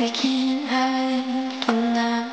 We can't hide tonight.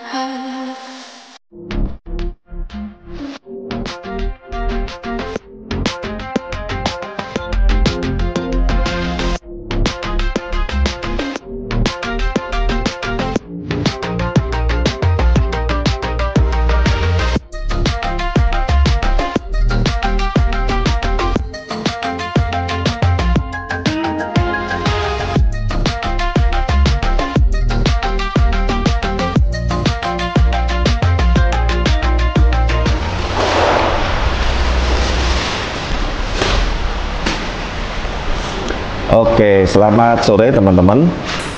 Oke, selamat sore teman-teman.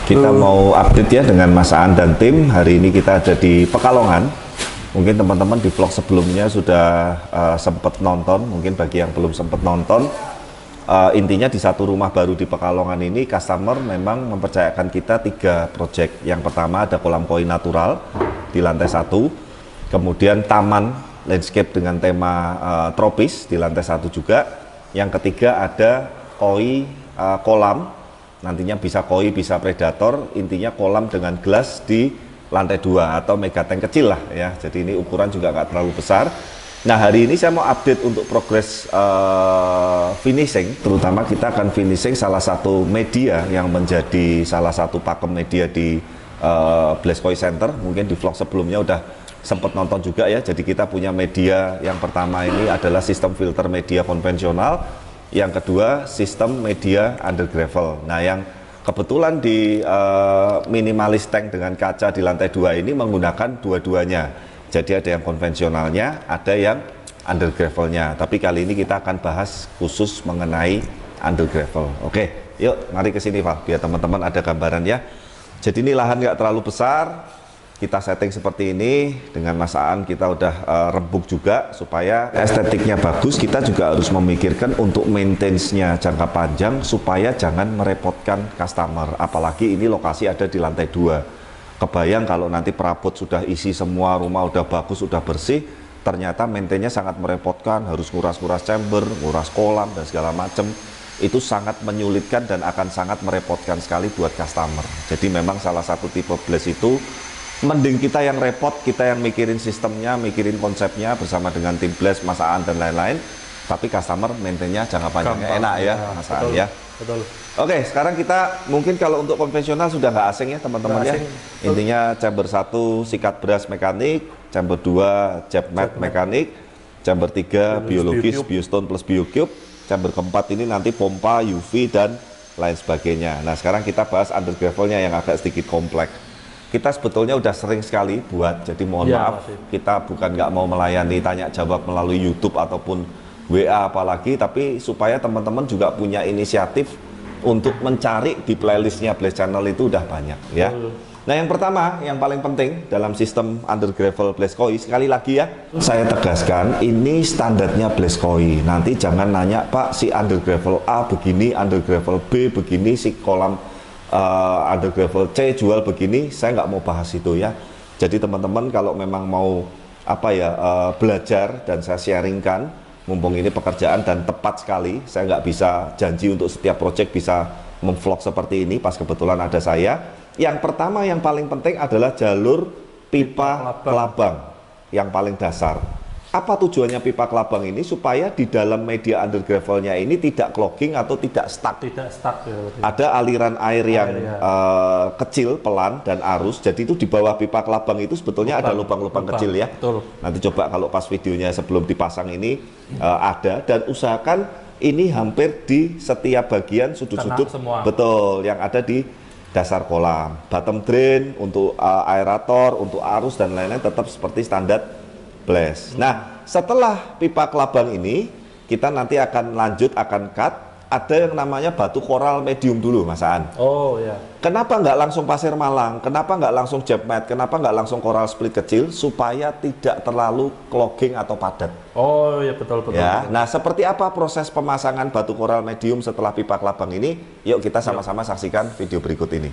Kita mau update ya dengan Mas Aan dan tim. Hari ini kita ada di Pekalongan. Mungkin teman-teman di vlog sebelumnya sudah sempat nonton. Mungkin bagi yang belum sempat nonton, intinya di satu rumah baru di Pekalongan ini, customer memang mempercayakan kita 3 project. Yang pertama ada kolam koi natural di lantai 1. Kemudian taman landscape dengan tema tropis di lantai 1 juga. Yang ketiga ada koi kolam, nantinya bisa koi, bisa predator, intinya kolam dengan gelas di lantai 2 atau mega tank kecil lah ya. Jadi ini ukuran juga nggak terlalu besar. Nah, hari ini saya mau update untuk progres finishing, terutama kita akan finishing salah satu media yang menjadi salah satu pakem media di Blaze Koi Center. Mungkin di vlog sebelumnya udah sempat nonton juga ya. Jadi kita punya media yang pertama ini adalah sistem filter media konvensional. Yang kedua, sistem media under gravel. Nah, yang kebetulan di minimalis tank dengan kaca di lantai 2 ini menggunakan dua-duanya. Jadi ada yang konvensionalnya, ada yang under gravelnya. Tapi kali ini kita akan bahas khusus mengenai under gravel. Oke, yuk mari ke sini Pak, biar teman-teman ada gambaran ya. Jadi ini lahan nggak terlalu besar. Kita setting seperti ini, dengan Mas Aan kita udah rembuk juga supaya estetiknya bagus. Kita juga harus memikirkan untuk maintenance-nya jangka panjang supaya jangan merepotkan customer. Apalagi ini lokasi ada di lantai 2. Kebayang kalau nanti perabot sudah isi semua, rumah udah bagus, udah bersih, ternyata maintenance-nya sangat merepotkan, harus nguras-nguras chamber, nguras kolam dan segala macam. Itu sangat menyulitkan dan akan sangat merepotkan sekali buat customer. Jadi memang salah satu tipe Blaze itu mending kita yang repot, kita yang mikirin sistemnya, mikirin konsepnya bersama dengan tim Blaze, Mas Aan dan lain-lain. Tapi customer maintainnya jangka panjangnya enak ya, Mas Aan ya. Betul. Oke, sekarang kita mungkin kalau untuk konvensional sudah nggak asing ya teman-teman ya. Intinya chamber 1 sikat beras mekanik, chamber 2 jet mat mekanik, chamber 3 biologis, biostone plus biocube, chamber keempat ini nanti pompa, UV dan lain sebagainya. Nah, sekarang kita bahas under gravelnya yang agak sedikit kompleks. Kita sebetulnya udah sering sekali buat, jadi mohon maaf kita bukan nggak mau melayani tanya jawab melalui YouTube ataupun WA apalagi, tapi supaya teman-teman juga punya inisiatif untuk mencari di playlistnya Blaze Channel itu udah banyak ya. Nah, yang pertama, yang paling penting dalam sistem under gravel Blaze Koi, sekali lagi ya saya tegaskan, ini standarnya Blaze Koi. Nanti jangan nanya Pak si under gravel A begini, under gravel B begini, si kolam under gravel C jual begini, saya nggak mau bahas itu ya. Jadi teman-teman kalau memang mau belajar dan saya sharingkan, mumpung ini pekerjaan dan tepat sekali, saya nggak bisa janji untuk setiap project bisa memvlog seperti ini pas kebetulan ada saya. Yang pertama yang paling penting adalah jalur pipa kelabang yang paling dasar. Apa tujuannya pipa kelabang ini? Supaya di dalam media under gravelnya ini tidak clogging atau tidak stuck. Tidak stuck ya, ada aliran air yang kecil, pelan dan arus. Jadi itu di bawah pipa kelabang itu sebetulnya ada lubang-lubang kecil ya. Betul. Nanti coba kalau pas videonya sebelum dipasang ini ada, dan usahakan ini hampir di setiap bagian sudut-sudut. Betul, yang ada di dasar kolam. Bottom drain untuk aerator, untuk arus dan lain-lain tetap seperti standar Blaze. Nah, setelah pipa kelabang ini, kita nanti akan lanjut, akan cut. Ada yang namanya batu koral medium dulu, Mas Aan. Oh ya. Kenapa nggak langsung pasir malang? Kenapa nggak langsung jet mat? Kenapa nggak langsung koral split kecil? Supaya tidak terlalu clogging atau padat. Oh ya, betul-betul. Ya. Betul. Nah, seperti apa proses pemasangan batu koral medium setelah pipa kelabang ini? Yuk kita sama-sama saksikan video berikut ini.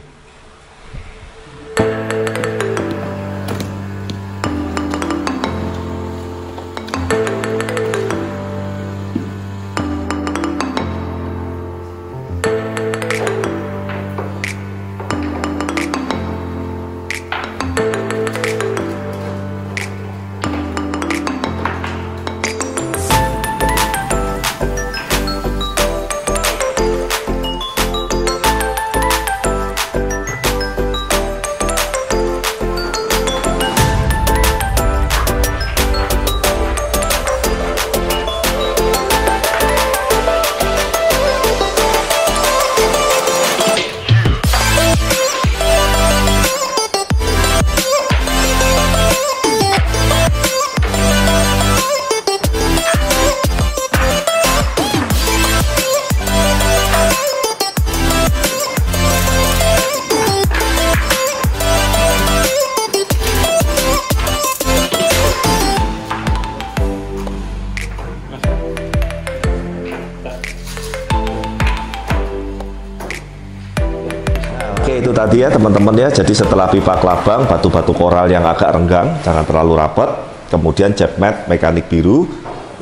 itu tadi ya teman-teman ya. Jadi setelah pipa kelabang, batu-batu koral yang agak renggang, jangan terlalu rapat. Kemudian jet mat mekanik biru.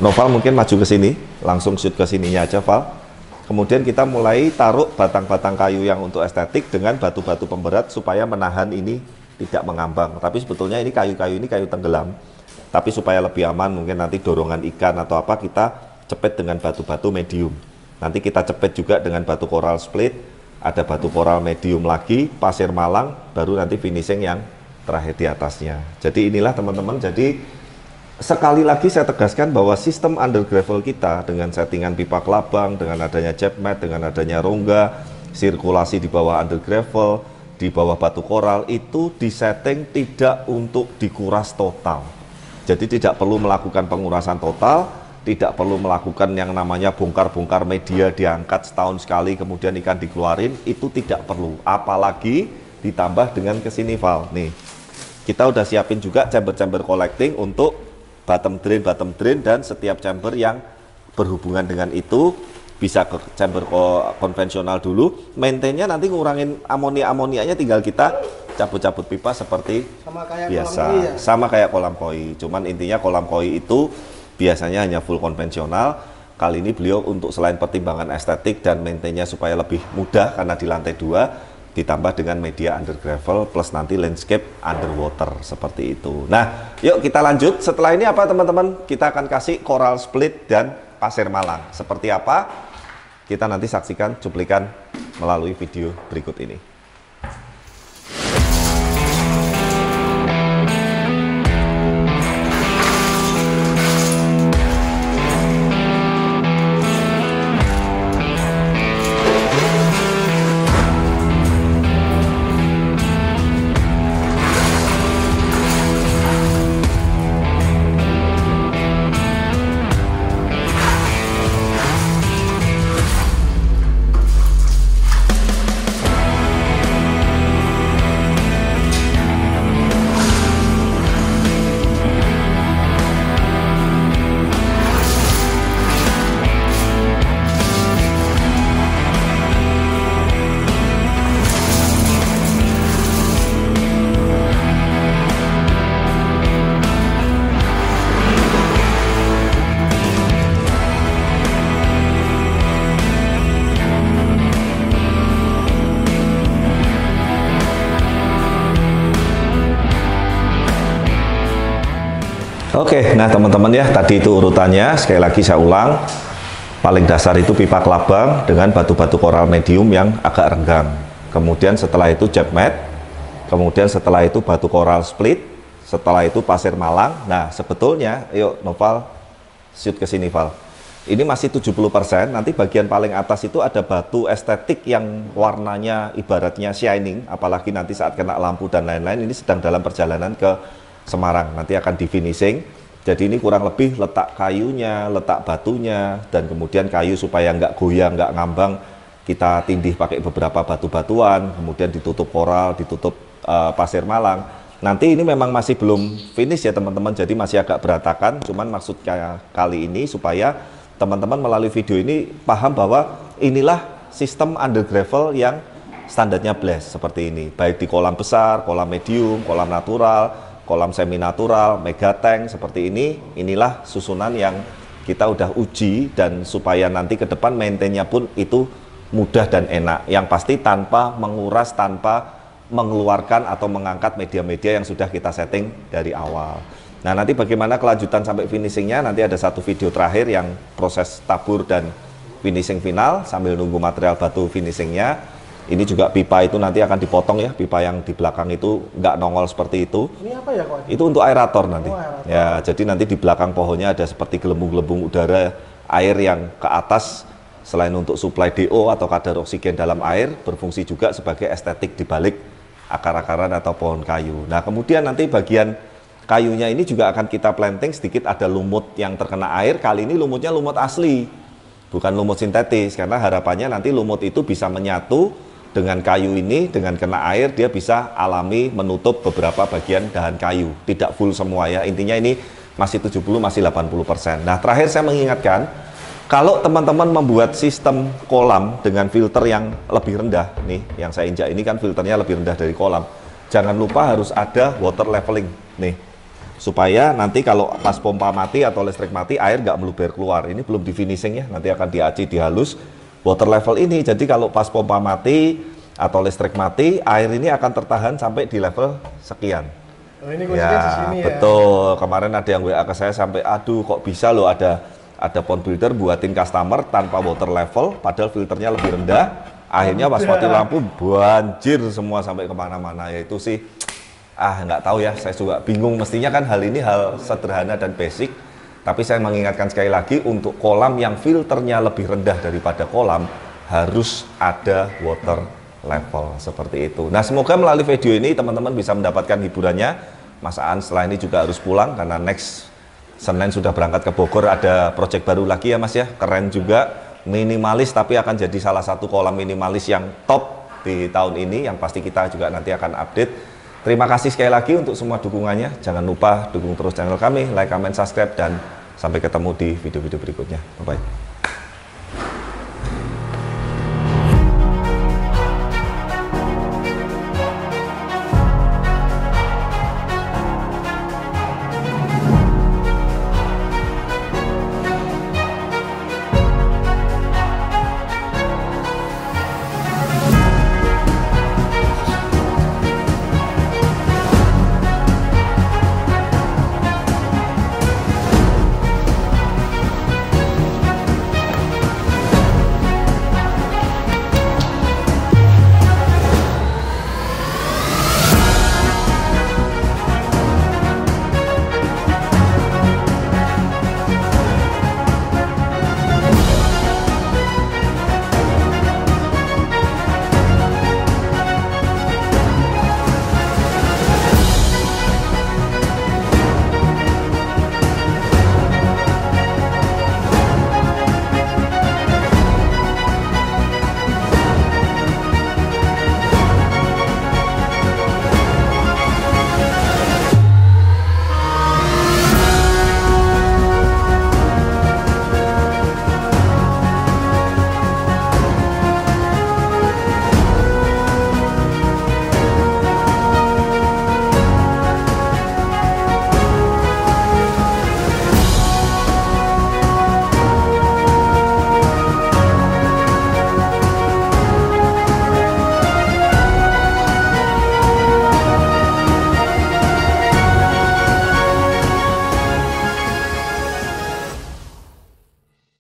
Noval mungkin maju ke sini, langsung shoot ke sininya aja Val. Kemudian kita mulai taruh batang-batang kayu yang untuk estetik dengan batu-batu pemberat supaya menahan ini tidak mengambang. Tapi sebetulnya ini kayu-kayu ini kayu tenggelam. Tapi supaya lebih aman, mungkin nanti dorongan ikan atau apa kita cepet dengan batu-batu medium. Nanti kita cepet juga dengan batu koral split, ada batu koral medium lagi, pasir malang, baru nanti finishing yang terakhir di atasnya. Jadi inilah teman-teman, jadi sekali lagi saya tegaskan bahwa sistem under gravel kita dengan settingan pipa kelabang, dengan adanya jet mat, dengan adanya rongga, sirkulasi di bawah under gravel, di bawah batu koral, itu disetting tidak untuk dikuras total. Jadi tidak perlu melakukan pengurasan total, tidak perlu melakukan yang namanya bongkar-bongkar media diangkat setahun sekali kemudian ikan dikeluarin, itu tidak perlu. Apalagi ditambah dengan kesini Val. Nih, kita udah siapin juga chamber-chamber collecting untuk bottom drain, dan setiap chamber yang berhubungan dengan itu bisa ke chamber konvensional dulu. Maintainnya nanti ngurangin amonianya tinggal kita cabut-cabut pipa seperti biasa, sama kayak kolam koi. Cuman intinya kolam koi itu biasanya hanya full konvensional. Kali ini beliau untuk selain pertimbangan estetik dan maintainnya supaya lebih mudah karena di lantai 2, ditambah dengan media under gravel plus nanti landscape underwater seperti itu. Nah, yuk kita lanjut. Setelah ini apa teman-teman? Kita akan kasih coral split dan pasir malang. Seperti apa? Kita nanti saksikan cuplikan melalui video berikut ini. Oke, nah teman-teman ya, tadi itu urutannya. Sekali lagi saya ulang, paling dasar itu pipa kelabang dengan batu-batu koral medium yang agak renggang. Kemudian setelah itu jet mat, kemudian setelah itu batu koral split, setelah itu pasir malang. Nah sebetulnya, yuk Noval, shoot ke sini Val. Ini masih 70%, nanti bagian paling atas itu ada batu estetik yang warnanya ibaratnya shining, apalagi nanti saat kena lampu dan lain-lain. Ini sedang dalam perjalanan ke Semarang, nanti akan di finishing. Jadi ini kurang lebih letak kayunya, letak batunya, dan kemudian kayu supaya nggak goyang, nggak ngambang, kita tindih pakai beberapa batu-batuan, kemudian ditutup koral, ditutup pasir malang. Nanti ini memang masih belum finish ya teman-teman, jadi masih agak berantakan. Cuman maksudnya kali ini supaya teman-teman melalui video ini paham bahwa inilah sistem under gravel yang standarnya blast seperti ini, baik di kolam besar, kolam medium, kolam natural, kolam semi natural, mega tank seperti ini. Inilah susunan yang kita udah uji, dan supaya nanti ke depan maintainnya pun itu mudah dan enak, yang pasti tanpa menguras, tanpa mengeluarkan atau mengangkat media-media yang sudah kita setting dari awal. Nah nanti bagaimana kelanjutan sampai finishingnya, nanti ada satu video terakhir yang proses tabur dan finishing final sambil nunggu material batu finishingnya. Ini juga pipa itu nanti akan dipotong ya, pipa yang di belakang itu nggak nongol seperti itu. Ini apa ya kok? Itu untuk aerator nanti. Oh, aerator. Ya, jadi nanti di belakang pohonnya ada seperti gelembung-gelembung udara air yang ke atas, selain untuk suplai DO atau kadar oksigen dalam air, berfungsi juga sebagai estetik di balik akar-akaran atau pohon kayu. Nah kemudian nanti bagian kayunya ini juga akan kita planting sedikit, ada lumut yang terkena air. Kali ini lumutnya lumut asli, bukan lumut sintetis, karena harapannya nanti lumut itu bisa menyatu dengan kayu ini, dengan kena air dia bisa alami menutup beberapa bagian dahan kayu, tidak full semua ya. Intinya ini masih 70, masih 80%. Nah terakhir saya mengingatkan, Kalau teman-teman membuat sistem kolam dengan filter yang lebih rendah, nih yang saya injak ini kan filternya lebih rendah dari kolam. Jangan lupa harus ada water leveling nih, supaya nanti kalau pas pompa mati atau listrik mati air nggak meluber keluar. Ini belum di finishing ya, nanti akan diaci dihalus water level ini. Jadi kalau pas pompa mati atau listrik mati, air ini akan tertahan sampai di level sekian. Oh, ini kuncinya di sini ya. Betul. Kemarin ada yang WA ke saya sampai, aduh kok bisa loh ada pond builder buatin customer tanpa water level, padahal filternya lebih rendah. Akhirnya pas mati lampu banjir semua sampai kemana-mana. Ya itu sih, nggak tahu ya, saya juga bingung. Mestinya kan hal ini hal sederhana dan basic, tapi saya mengingatkan sekali lagi, untuk kolam yang filternya lebih rendah daripada kolam harus ada water level seperti itu. Nah, semoga melalui video ini teman-teman bisa mendapatkan hiburannya. Mas Aan setelah ini juga harus pulang karena next Senin sudah berangkat ke Bogor, ada project baru lagi ya Mas ya, keren juga, minimalis tapi akan jadi salah satu kolam minimalis yang top di tahun ini, yang pasti kita juga nanti akan update. Terima kasih sekali lagi untuk semua dukungannya, jangan lupa dukung terus channel kami, like, comment, subscribe, dan sampai ketemu di video-video berikutnya. Bye-bye.